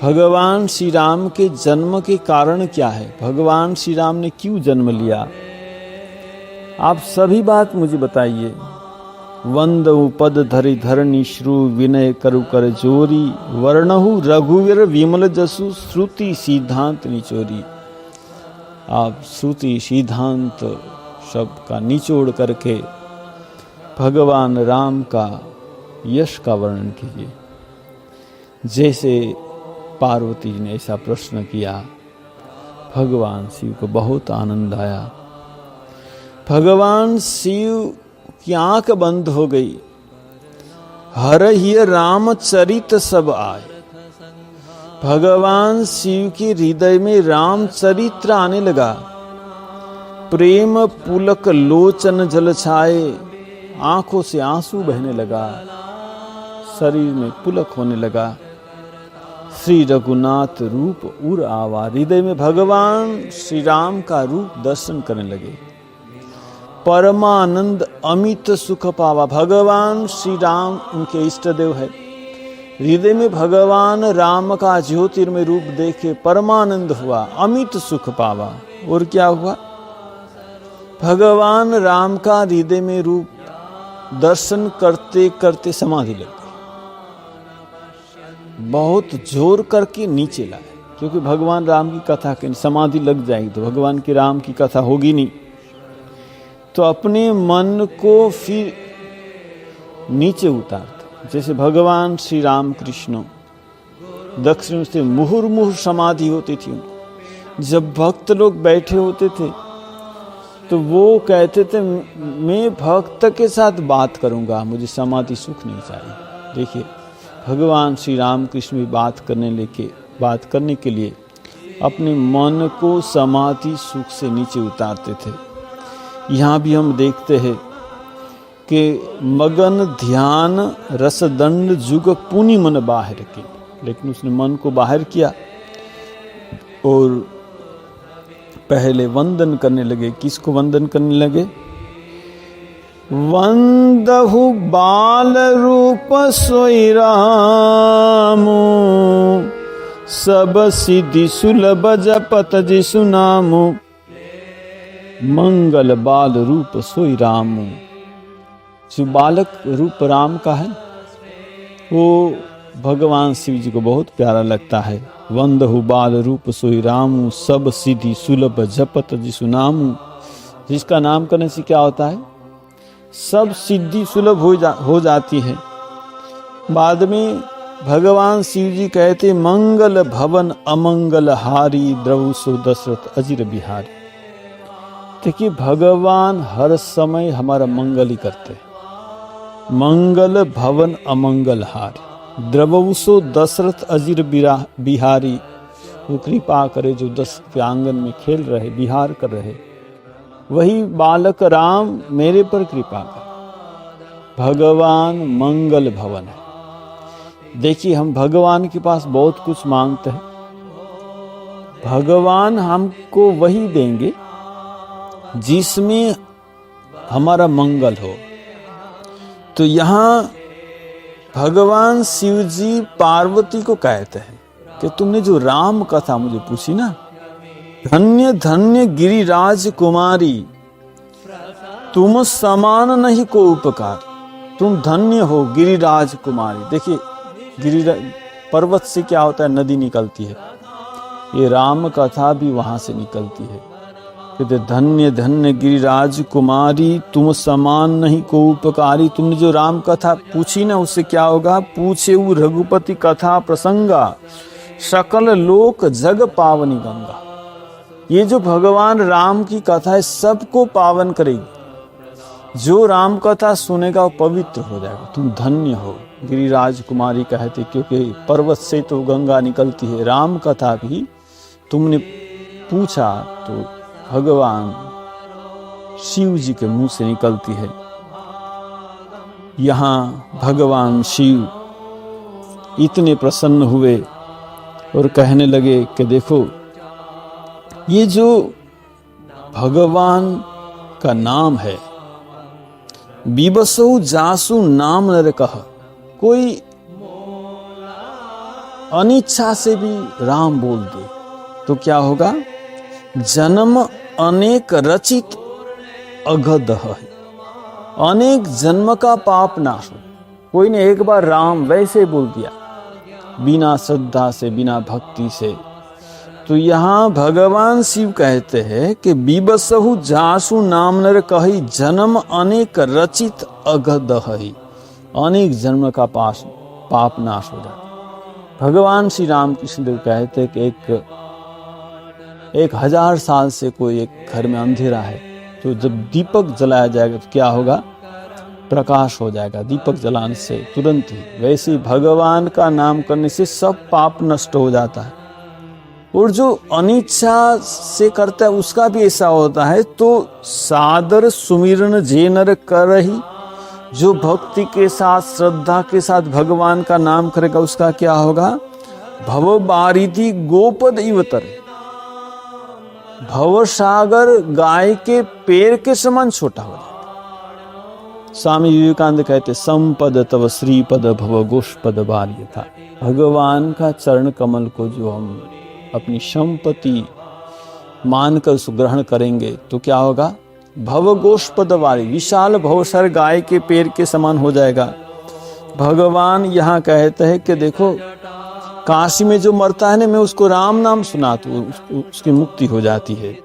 भगवान श्री राम के जन्म के कारण क्या है, भगवान श्री राम ने क्यों जन्म लिया, आप सभी बात मुझे बताइए। वंदऊ पद धरि धरणी श्रु विनय करु कर जोरी, वर्णहु रघुवीर विमल जसु श्रुति सिद्धांत निचोरी। आप श्रुति सिद्धांत शब्द का निचोड़ करके भगवान राम का यश का वर्णन कीजिए। जैसे पार्वती जी ने ऐसा प्रश्न किया, भगवान शिव को बहुत आनंद आया। भगवान शिव की आंख बंद हो गई। हरहि रामचरित सब आए। भगवान शिव के हृदय में रामचरित्र आने लगा। प्रेम पुलक लोचन जल छाए, आंखों से आंसू बहने लगा, शरीर में पुलक होने लगा। श्री रघुनाथ रूप उर आवा, हृदय में भगवान श्री राम का रूप दर्शन करने लगे। परमानंद अमित सुख पावा, भगवान श्री राम उनके इष्ट देव है। हृदय में भगवान राम का ज्योतिर्मय रूप देखे परमानंद हुआ, अमित सुख पावा। और क्या हुआ, भगवान राम का हृदय में रूप दर्शन करते करते समाधि लग गई। बहुत जोर करके नीचे लाए, क्योंकि भगवान राम की कथा के समाधि लग जाएगी तो भगवान की राम की कथा होगी नहीं। तो अपने मन को फिर नीचे उतारते। जैसे भगवान श्री राम कृष्ण दक्षिण से मुहुर्मुहु समाधि होती थी उनको। जब भक्त लोग बैठे होते थे तो वो कहते थे, मैं भक्त के साथ बात करूंगा, मुझे समाधि सुख नहीं चाहिए। देखिए, भगवान श्री राम कृष्ण भी बात करने के लिए अपने मन को समाधि सुख से नीचे उतारते थे। यहाँ भी हम देखते हैं कि मगन ध्यान रसदंड जुग पुनि मन बाहर के, लेकिन उसने मन को बाहर किया और पहले वंदन करने लगे। किसको वंदन करने लगे? वंदहु बाल रूप सोई रामु, सब सिद्धि सुलभ जपत जिसु नामु। मंगल बाल रूप सोई रामु, जो बालक रूप राम का है वो भगवान शिव जी को बहुत प्यारा लगता है। वंदहु बाल रूप सोई रामु, सब सिद्धि सुलभ जपत जिसु नामु। जिसका नाम करने से क्या होता है? सब सिद्धि सुलभ हो जाती है। बाद में भगवान शिव जी कहते, मंगल भवन अमंगल हारी, द्रवु सो दशरथ अजिर बिहारी। देखिए, भगवान हर समय हमारा मंगल ही करते हैं। मंगल भवन अमंगल हारी, द्रवु सो दशरथ अजिर बिहारी। वो कृपा करे जो दशरथ के आंगन में खेल रहे, विहार कर रहे, वही बालक राम मेरे पर कृपा कर। भगवान मंगल भवन है। देखिए, हम भगवान के पास बहुत कुछ मांगते हैं, भगवान हमको वही देंगे जिसमें हमारा मंगल हो। तो यहाँ भगवान शिव जी पार्वती को कहते हैं कि तुमने जो राम कथा मुझे पूछी ना, धन्य धन्य गिरिराज कुमारी, तुम समान नहीं को उपकार। तुम धन्य हो गिरिराज कुमारी। देखिए, गिरिराज पर्वत से क्या होता है? नदी निकलती है। ये राम कथा भी वहां से निकलती है। कहते धन्य धन्य गिरिराज कुमारी, तुम समान नहीं को उपकारी। तुमने जो राम कथा पूछी ना, उससे क्या होगा? पूछे वो रघुपति कथा प्रसंगा, सकल लोक जग पावनी गंगा। ये जो भगवान राम की कथा है सबको पावन करेगी। जो राम कथा सुनेगा वो पवित्र हो जाएगा। तुम धन्य हो गिरिराज कुमारी कहते, क्योंकि पर्वत से तो गंगा निकलती है। राम कथा भी तुमने पूछा तो भगवान शिव जी के मुंह से निकलती है। यहाँ भगवान शिव इतने प्रसन्न हुए और कहने लगे कि देखो, ये जो भगवान का नाम है, विबसौ जासु नाम नर कह। कोई अनिच्छा से भी राम बोल दे तो क्या होगा? जन्म अनेक रचित अगध है, अनेक जन्म का पाप नाश हो। कोई ने एक बार राम वैसे बोल दिया बिना श्रद्धा से, बिना भक्ति से, तो यहाँ भगवान शिव कहते हैं कि बीबसहु जासु नाम नर कही जन्म अनेक रचित अगध है, अनेक जन्म का पाप नाश हो जाता। भगवान श्री रामकृष्ण देव कहते हैं कि एक 1000 साल से कोई एक घर में अंधेरा है, तो जब दीपक जलाया जाएगा तो क्या होगा? प्रकाश हो जाएगा दीपक जलाने से तुरंत ही। वैसे ही भगवान का नाम करने से सब पाप नष्ट हो जाता है। और जो अनिच्छा से करता है उसका भी ऐसा होता है। तो सादर सुमिरन जे नर कर ही, जो भक्ति के साथ, श्रद्धा के साथ भगवान का नाम करेगा उसका क्या होगा? भव बारिधि गोपद इवतर, भव सागर गाय के पैर के समान छोटा हो जाता। स्वामी विवेकानंद कहते संपद तव श्रीपद भव गोष्पद बाल्य था। भगवान का चरण कमल को जो हम अपनी संपत्ति मानकर उसको ग्रहण करेंगे तो क्या होगा? भव गोष्पद वाली, विशाल भवसर गाय के पैर के समान हो जाएगा। भगवान यहाँ कहते हैं कि देखो काशी में जो मरता है ना, मैं उसको राम नाम सुना तो उसकी मुक्ति हो जाती है।